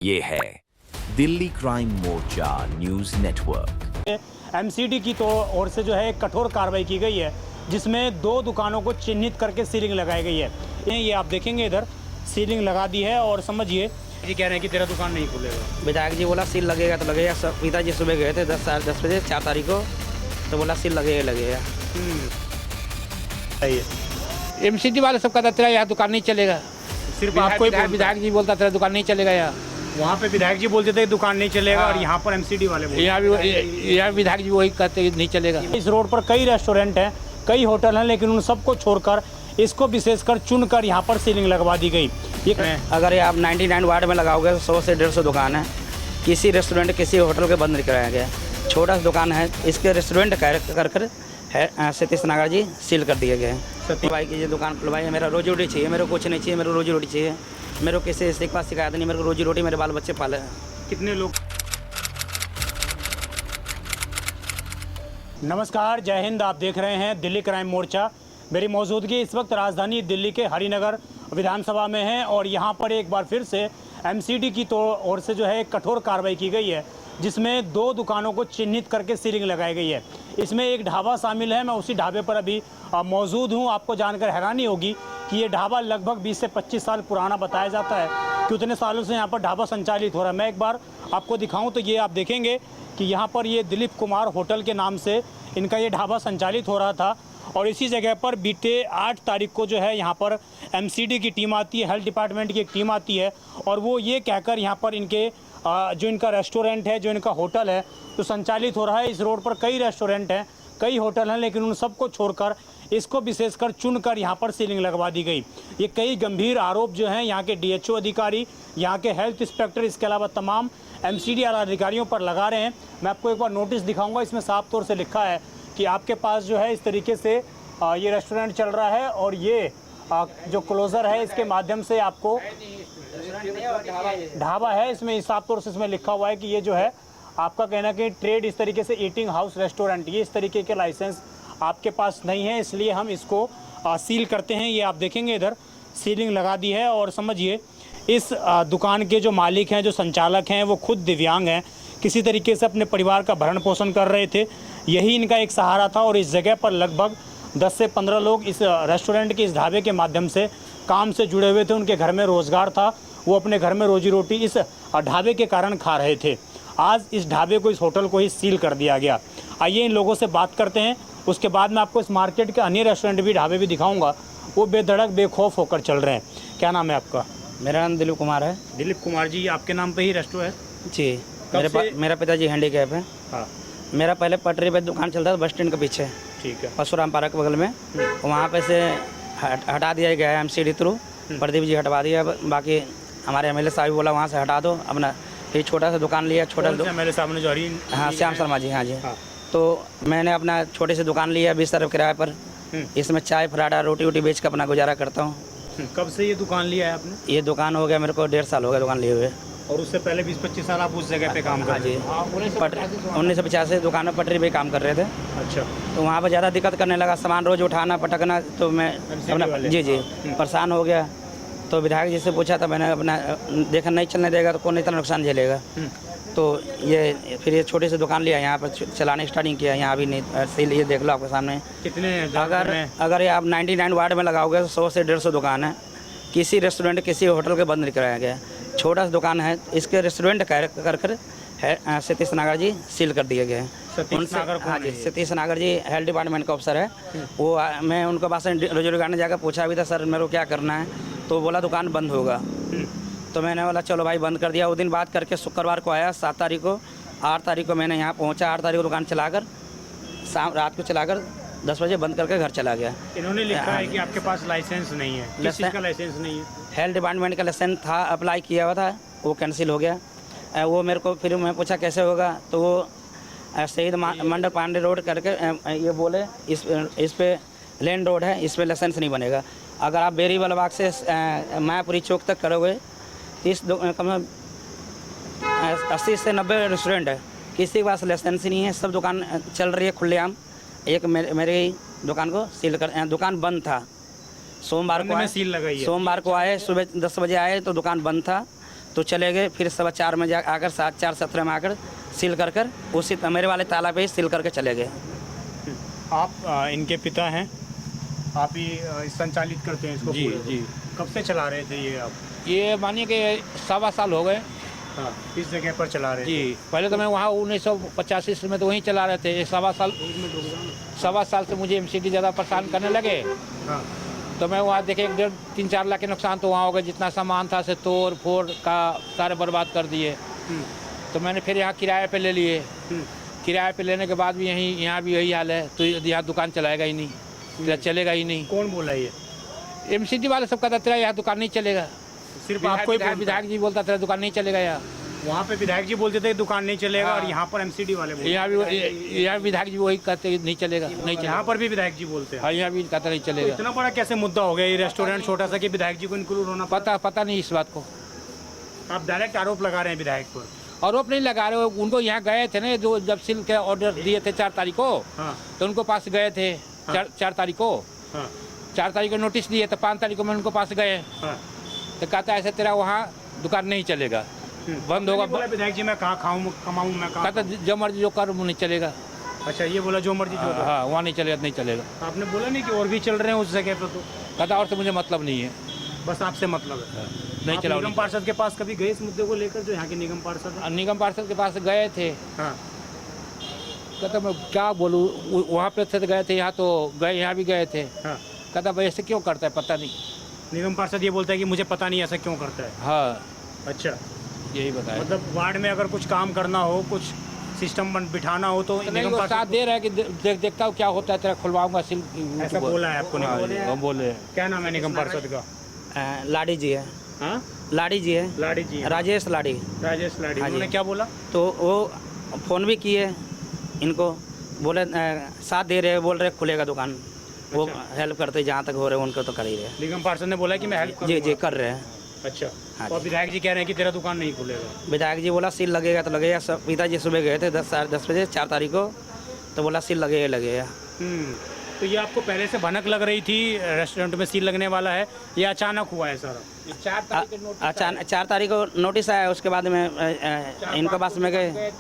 ये है दिल्ली क्राइम मोर्चा news network. MCD की ओर से जो है एक कठोर कार्रवाई की गई है, जिसमें 2 दुकानों को चिन्हित करके सीलिंग लगाई गई है। ये आप देखेंगे इधर सीलिंग लगा दी है और समझिए जी कह रहे हैं कि तेरा दुकान नहीं खुलेगा। विधायक जी बोला सील लगेगा तो लगेगा। सब पिताजी सुबह गए थे 10 बजे 4 तारीख को, तो बोला सील लगेगा। एमसीडी वाले सब कहता तेरा यहाँ दुकान नहीं चलेगा। सिर्फ आपको ही विधायक जी बोलता तेरा दुकान नहीं चलेगा यहाँ। वहाँ पे विधायक जी बोलते थे दुकान नहीं चलेगा और यहाँ पर एमसीडी वाले यहाँ विधायक जी वही कहते नहीं चलेगा। इस रोड पर कई रेस्टोरेंट हैं, कई होटल हैं, लेकिन उन सबको छोड़कर इसको विशेषकर चुनकर यहाँ पर सीलिंग लगवा दी गई। ये अगर आप 99 वार्ड में लगाओगे 100 से 150 दुकान है। किसी रेस्टोरेंट किसी होटल के बंद नहीं कराया गया। छोटा सा दुकान है, इसके रेस्टोरेंट कर है सतीश नागर जी सील कर दिए गए हैं। भाई की ये दुकान खुलवाई है, मेरा रोजी रोटी चाहिए, मेरे को कुछ नहीं चाहिए, मेरे को रोजी रोटी चाहिए। मेरे को किसी के पास शिकायत नहीं, मेरे को रोजी रोटी मेरे बाल बच्चे पाले हैं। कितने लोग। नमस्कार, जय हिंद। आप देख रहे हैं दिल्ली क्राइम मोर्चा। मेरी मौजूदगी इस वक्त राजधानी दिल्ली के हरिनगर विधानसभा में है और यहाँ पर एक बार फिर से एमसीडी की ओर से जो है एक कठोर कार्रवाई की गई है, जिसमें 2 दुकानों को चिन्हित करके सीलिंग लगाई गई है। इसमें एक ढाबा शामिल है। मैं उसी ढाबे पर अभी मौजूद हूँ। आपको जानकर हैरानी होगी कि ये ढाबा लगभग 20 से 25 साल पुराना बताया जाता है कि उतने सालों से यहाँ पर ढाबा संचालित हो रहा है। मैं एक बार आपको दिखाऊं तो ये आप देखेंगे कि यहाँ पर ये दिलीप कुमार होटल के नाम से इनका ये ढाबा संचालित हो रहा था और इसी जगह पर बीते 8 तारीख को जो है यहाँ पर एमसीडी की टीम आती है, हेल्थ डिपार्टमेंट की एक टीम आती है और वो ये कहकर यहाँ पर इनके जो इनका रेस्टोरेंट है, जो इनका होटल है, तो संचालित हो रहा है। इस रोड पर कई रेस्टोरेंट हैं, कई होटल हैं, लेकिन उन सबको छोड़कर इसको विशेषकर चुनकर यहाँ पर सीलिंग लगवा दी गई। ये कई गंभीर आरोप जो हैं यहाँ के डीएचओ अधिकारी, यहाँ के हेल्थ इंस्पेक्टर, इसके अलावा तमाम एमसीडी वाले अधिकारियों पर लगा रहे हैं। मैं आपको एक बार नोटिस दिखाऊंगा। इसमें साफ तौर से लिखा है कि आपके पास जो है इस तरीके से ये रेस्टोरेंट चल रहा है और ये जो क्लोज़र है इसके माध्यम से आपको ढाबा है, इसमें साफ तौर से इसमें लिखा हुआ है कि ये जो है आपका कहना कि ट्रेड इस तरीके से ईटिंग हाउस रेस्टोरेंट, ये इस तरीके के लाइसेंस आपके पास नहीं है, इसलिए हम इसको सील करते हैं। ये आप देखेंगे इधर सीलिंग लगा दी है और समझिए इस दुकान के जो मालिक हैं, जो संचालक हैं, वो खुद दिव्यांग हैं, किसी तरीके से अपने परिवार का भरण पोषण कर रहे थे। यही इनका एक सहारा था और इस जगह पर लगभग 10 से 15 लोग इस रेस्टोरेंट के, इस ढाबे के माध्यम से काम से जुड़े हुए थे। उनके घर में रोज़गार था, वो अपने घर में रोजी रोटी इस ढाबे के कारण खा रहे थे। आज इस ढाबे को, इस होटल को ही सील कर दिया गया। आइए इन लोगों से बात करते हैं, उसके बाद मैं आपको इस मार्केट के अन्य रेस्टोरेंट भी, ढाबे भी दिखाऊंगा। वो बेधड़क बेखौफ होकर चल रहे हैं। क्या नाम है आपका? मेरा नाम दिलीप कुमार है। दिलीप कुमार जी, आपके नाम पे ही रेस्टोरेंट है? जी, मेरा पिताजी हैंडीकैप है। हाँ। मेरा पहले पटरी पे दुकान चलता था बस स्टैंड के पीछे, ठीक है, परशुराम पार्क बगल में। वहाँ पे से हटा दिया गया है एमसीडी थ्रू। प्रदीप जी हटवा दिया। बाकी हमारे एमएलए साहब बोला वहाँ से हटा दो अपना। फिर छोटा सा दुकान लिया, छोटा एमएलए साहब ने जो हाँ, श्याम शर्मा जी। हाँ जी। हाँ। तो मैंने अपना छोटे से दुकान लिया 20 तरफ किराए पर। इसमें चाय फराडा रोटी वोटी बेच कर अपना गुजारा करता हूँ। कब से ये दुकान लिया है आपने? ये दुकान हो गया मेरे को 1.5 साल हो गया दुकान लिए हुए। और उससे पहले 20-25 साल आप उस जगह पे काम कर रहे थे? 1950 दुकान में पटरी पे काम कर रहे थे। अच्छा। तो वहाँ पर ज़्यादा दिक्कत करने लगा, सामान रोज उठाना पटकना, तो मैं अपना जी परेशान हो गया। तो विधायक जी से पूछा था मैंने, अपना देखा नहीं चलने देगा तो कौन इतना नुकसान झेलेगा। तो ये फिर ये छोटी सी दुकान लिया, यहाँ पर चलाने स्टार्टिंग किया। यहाँ अभी नहीं सील, ये देख लो आपके सामने। कितने अगर आप 99 वार्ड में लगाओगे 100 से 150 दुकान है। किसी रेस्टोरेंट किसी होटल के बंद नहीं कराया गया। छोटा सा दुकान है, इसके रेस्टोरेंट कर है सतीश नागर जी सील कर दिए गए हैं। हाँ जी, सतीश नागर जी हेल्थ डिपार्टमेंट का अफसर है। वो मैं उनके पास रोजी रोटी जाकर पूछा भी था, सर मेरे को क्या करना है, तो बोला दुकान बंद होगा। तो मैंने बोला चलो भाई बंद कर दिया। वो दिन बात करके शुक्रवार को आया 7 तारीख को। 8 तारीख को मैंने यहाँ पहुँचा। 8 तारीख को दुकान चलाकर रात को चलाकर 10 बजे बंद करके घर चला गया। इन्होंने लिखा है कि आपके पास लाइसेंस नहीं है। किस चीज़ का लाइसेंस नहीं है? हेल्थ डिपार्टमेंट का लाइसेंस था, अप्लाई किया हुआ था, वो कैंसिल हो गया। वो मेरे को फिर मैं पूछा कैसे होगा, तो वो शहीद मंडल पांडे रोड करके ये बोले इस पे लेन रोड है, इस पे लाइसेंस नहीं बनेगा। अगर आप बेरी वालाबाग से मायापुरी चौक तक करोगे 80 से 90 रेस्टोरेंट है, किसी के पास लाइसेंस नहीं है। सब दुकान चल रही है खुलेआम। एक मेरे दुकान को सील कर, दुकान बंद था। सोमवार को सील लगाई है। सोमवार को आए, सुबह 10 बजे आए तो दुकान बंद था। तो चले गए, फिर 4:15 में जा आकर 4:17 में आकर सील कर कर उसी मेरे वाले ताला पे ही सील करके चले गए। आप इनके पिता हैं, आप ही संचालित करते हैं इसको? जी पूरे को? जी। कब से चला रहे थे ये आप? ये मानिए कि 1.25 साल हो गए। हाँ, इस जगह पर चला रहे थे? जी, पहले तो मैं वहाँ 1985 में तो वहीं चला रहे थे। 1.25 साल से मुझे MCD ज़्यादा परेशान करने लगे। हाँ, तो मैं वहाँ देखे 1.5-3-4 लाख के नुकसान तो वहाँ हो गए। जितना सामान था से तोड़ फोड़ का सारे बर्बाद कर दिए। तो मैंने फिर यहाँ किराए पे ले लिए। किराए पे लेने के बाद भी यहाँ भी यही हाल है। तो यहाँ दुकान चलाएगा ही नहीं, तेरा चलेगा ही नहीं। कौन बोला ये? MCD वाले सब कहता तेरा यहाँ दुकान नहीं चलेगा। सिर्फ आपको ही बोलता है? विधायक जी बोलता तेरा दुकान नहीं चलेगा यहाँ। वहाँ पे विधायक जी बोलते थे दुकान नहीं चलेगा, हाँ। और यहाँ पर MCD वाले बोलते यहाँ विधायक जी वही कहते नहीं चलेगा, नहीं चलेगा। यहाँ पर भी विधायक जी बोलते हैं? हाँ, यहाँ भी कहता नहीं चलेगा। इतना बड़ा कैसे मुद्दा हो गया ये रेस्टोरेंट छोटा सा कि विधायक जी को इंक्लूड होना? पता नहीं इस बात को। आप डायरेक्ट आरोप लगा रहे हैं विधायक पर? आरोप नहीं लगा रहे हो, उनको यहाँ गए थे ना, जो जब सील के ऑर्डर दिए थे 4 तारीख को। हाँ, तो उनको पास गए थे। हाँ। 4 तारीख को। हाँ, 4 तारीख को नोटिस दिए तो 5 तारीख को मैं उनको पास गए। हाँ। तो कहता ऐसे तेरा वहाँ दुकान नहीं चलेगा, बंद होगा। बोला विधायक जी मैं कहाँ खाऊं कमाऊं, मैं कहाँ? कहता जो मर्जी जो कर वो नहीं चलेगा। अच्छा, ये बोला जो मर्जी जो करो। हाँ, वहाँ नहीं चलेगा, नहीं चलेगा। आपने बोला नहीं कि और भी चल रहे हैं उस जगह पर? तो कहता और से मुझे मतलब नहीं है, बस आपसे मतलब है? नहीं आप चलाओ। निगम पार्षद के पास कभी गए इस मुद्दे को लेकर, जो यहाँ के निगम पार्षद हैं? निगम पार्षद के पास गए थे। हाँ, कहता मैं क्या बोलूँ, वहाँ पे थे तो गए थे, यहाँ तो गए, यहाँ भी गए थे। हाँ। कहता भाई ऐसे क्यों करता है पता नहीं। निगम पार्षद ये बोलता है कि मुझे पता नहीं ऐसा क्यों करता है? हाँ, अच्छा, यही बताया। मतलब वार्ड में अगर कुछ काम करना हो, कुछ सिस्टम बिठाना हो तो नहीं, निगम वो साथ पार्षद दे रहा है कि देखता हूँ क्या होता है, तेरा खुलवाऊंगा सिल। ऐसा बोला है आपको? हाँ, निगम? हम बोले। क्या नाम है निगम पार्षद का? लाड़ी जी है। हाँ, लाड़ी जी है, लाड़ी जी हैं। राजेश लाड़ी। राजेश लाड़ी। हाँ जी। उन्होंने क्या बोला? तो वो फ़ोन भी किए इनको, बोले साथ दे रहे, बोल रहे खुलेगा दुकान। वो हेल्प करते जहाँ तक हो रहे उनको तो कर ही रहे। निगम पार्षद ने बोला कि मैं हेल्प जी करूंगा। कर रहे हैं। अच्छा, हाँ और जी। विधायक जी कह रहे हैं कि तेरा दुकान नहीं खुलेगा? विधायक जी बोला सील लगेगा तो लगेगा। पिताजी सुबह गए थे 10 बजे 4 तारीख को, तो बोला सील लगेगा। तो ये आपको पहले से भनक लग रही थी रेस्टोरेंट में सील लगने वाला है, या अचानक हुआ है सारा? 4 तारीख को नोटिस अच्छा, 4 तारीख को नोटिस आया, उसके बाद में इनके पास में गए,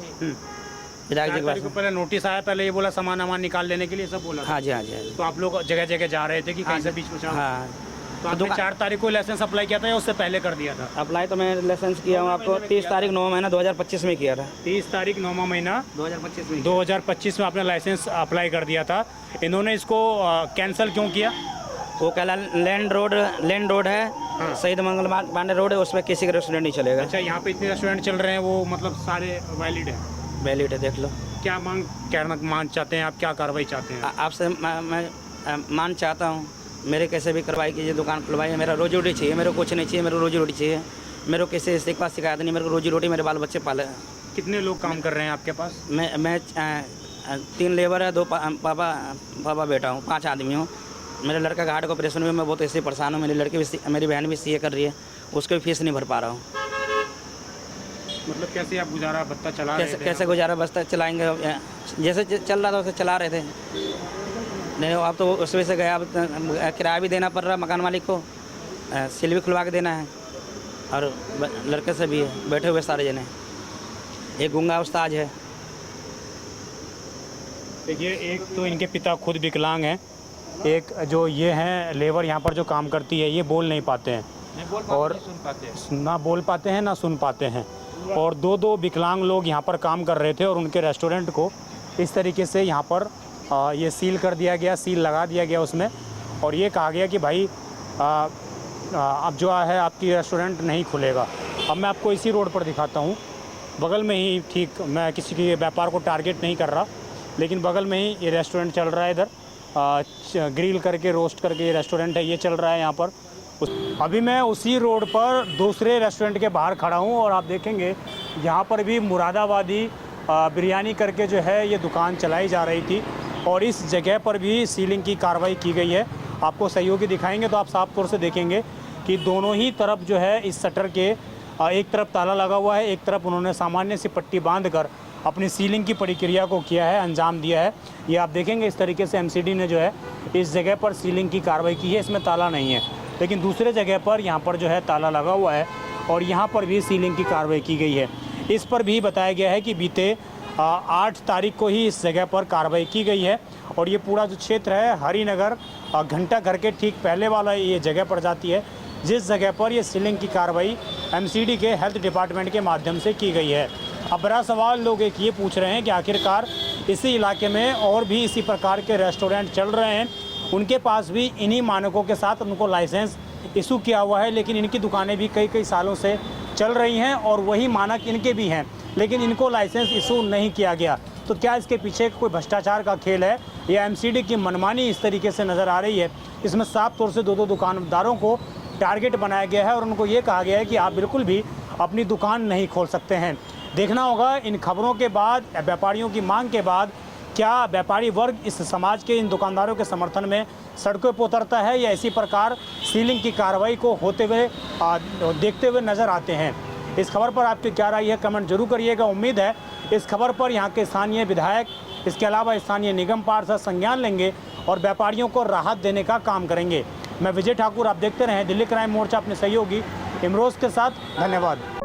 विधायक जी के 4 तारीख को पास। पहले नोटिस आया, पहले ये बोला सामान वामान निकाल लेने के लिए सब बोला था? हाँ जी, हाँ जी, हाँ जी। तो आप लोग जगह जगह जा रहे थे कि कहीं से बीच में जाओ? हाँ, तो आपने 4 तारीख को लाइसेंस अप्लाई किया था या उससे पहले कर दिया था? अप्लाई तो मैं लाइसेंस किया हूँ आपको 30 तारीख 9 महीना 2025 में किया था। 30 तारीख 9वां महीना 2025 में 2025 में आपने लाइसेंस अप्लाई कर दिया था। इन्होंने इसको कैंसिल क्यों किया? वो कहला लैंड रोड है, शहीद मंगल पांडे रोड है, उसमें किसी का रेस्टोरेंट नहीं चलेगा। अच्छा, यहाँ पे इतने रेस्टोरेंट चल रहे हैं, वो मतलब सारे वैलिड है? वैलिड है, देख लो। क्या मांग चाहते हैं आप, क्या कार्रवाई चाहते हैं? आपसे मैं मान चाहता हूँ, मेरे कैसे भी करवाई कीजिए, दुकान खुलवाइए। मेरा रोजी रोटी चाहिए, मेरे को कुछ नहीं चाहिए, मेरे को रोजी रोटी चाहिए। मेरे को किसी के पास शिकायत नहीं, मेरे को रोजी रोटी, मेरे बाल बच्चे पाले। कितने लोग काम कर रहे हैं आपके पास? मैं 3 लेबर है, 2 पापा बेटा हूँ, 5 आदमी हूँ। मेरे लड़का का हार्ट का ऑपरेशन में मैं बहुत ऐसे परेशान हूँ। मेरी लड़की भी, मेरी बहन भी CA कर रही है, उसको भी फीस नहीं भर पा रहा हूँ। मतलब कैसे आप गुजारा बत्ता चला रहे थे? कैसे गुजारा बस्ता चलाएंगे, जैसे चल रहा था वैसे चला रहे थे। नहीं, अब तो उस वजह से गया, अब किराया भी देना पड़ रहा है मकान मालिक को, सील भी खुलवा के देना है, और लड़के से भी है, बैठे हुए सारे जने। एक गूंगा उस्ताद है। देखिए, एक तो इनके पिता खुद विकलांग हैं, एक जो ये हैं लेबर यहाँ पर जो काम करती है, ये बोल नहीं पाते हैं, और ना बोल पाते हैं ना सुन पाते हैं, और 2 विकलांग लोग यहाँ पर काम कर रहे थे, और उनके रेस्टोरेंट को इस तरीके से यहाँ पर ये सील कर दिया गया, सील लगा दिया गया उसमें, और ये कहा गया कि भाई अब जो है आपकी रेस्टोरेंट नहीं खुलेगा। अब मैं आपको इसी रोड पर दिखाता हूँ, बगल में ही, ठीक, मैं किसी के व्यापार को टारगेट नहीं कर रहा, लेकिन बगल में ही ये रेस्टोरेंट चल रहा है। इधर ग्रिल करके, रोस्ट करके ये रेस्टोरेंट है, ये चल रहा है यहाँ पर। अभी मैं उसी रोड पर दूसरे रेस्टोरेंट के बाहर खड़ा हूँ, और आप देखेंगे यहाँ पर भी मुरादाबादी बिरयानी करके जो है ये दुकान चलाई जा रही थी, और इस जगह पर भी सीलिंग की कार्रवाई की गई है। आपको सहयोगी दिखाएंगे तो आप साफ तौर से देखेंगे कि दोनों ही तरफ जो है इस शटर के एक तरफ ताला लगा हुआ है, एक तरफ उन्होंने सामान्य सी पट्टी बांधकर अपनी सीलिंग की प्रक्रिया को किया है, अंजाम दिया है। ये आप देखेंगे इस तरीके से MCD ने जो है इस जगह पर सीलिंग की कार्रवाई की है। इसमें ताला नहीं है, लेकिन दूसरे जगह पर यहाँ पर जो है ताला लगा हुआ है, और यहाँ पर भी सीलिंग की कार्रवाई की गई है। इस पर भी बताया गया है कि बीते 8 तारीख को ही इस जगह पर कार्रवाई की गई है और ये पूरा जो क्षेत्र है हरिनगर घंटा घर के ठीक पहले वाला ये जगह पड़ जाती है, जिस जगह पर ये सीलिंग की कार्रवाई एमसीडी के हेल्थ डिपार्टमेंट के माध्यम से की गई है। अब बड़ा सवाल लोग एक ये पूछ रहे हैं कि आखिरकार इसी इलाके में और भी इसी प्रकार के रेस्टोरेंट चल रहे हैं, उनके पास भी इन्हीं मानकों के साथ उनको लाइसेंस इशू किया हुआ है, लेकिन इनकी दुकानें भी कई सालों से चल रही हैं और वही मानक इनके भी हैं, लेकिन इनको लाइसेंस इशू नहीं किया गया। तो क्या इसके पीछे कोई भ्रष्टाचार का खेल है या एमसीडी की मनमानी इस तरीके से नज़र आ रही है? इसमें साफ तौर से दो दुकानदारों को टारगेट बनाया गया है और उनको ये कहा गया है कि आप बिल्कुल भी अपनी दुकान नहीं खोल सकते हैं। देखना होगा इन खबरों के बाद, व्यापारियों की मांग के बाद, क्या व्यापारी वर्ग इस समाज के इन दुकानदारों के समर्थन में सड़कों पर उतरता है या इसी प्रकार सीलिंग की कार्रवाई को होते हुए देखते हुए नज़र आते हैं। इस खबर पर आपकी क्या राय है, कमेंट जरूर करिएगा। उम्मीद है इस खबर पर यहाँ के स्थानीय विधायक, इसके अलावा स्थानीय निगम पार्षद संज्ञान लेंगे और व्यापारियों को राहत देने का काम करेंगे। मैं विजय ठाकुर, आप देखते रहें दिल्ली क्राइम मोर्चा अपने सहयोगी इमरोज़ के साथ। धन्यवाद।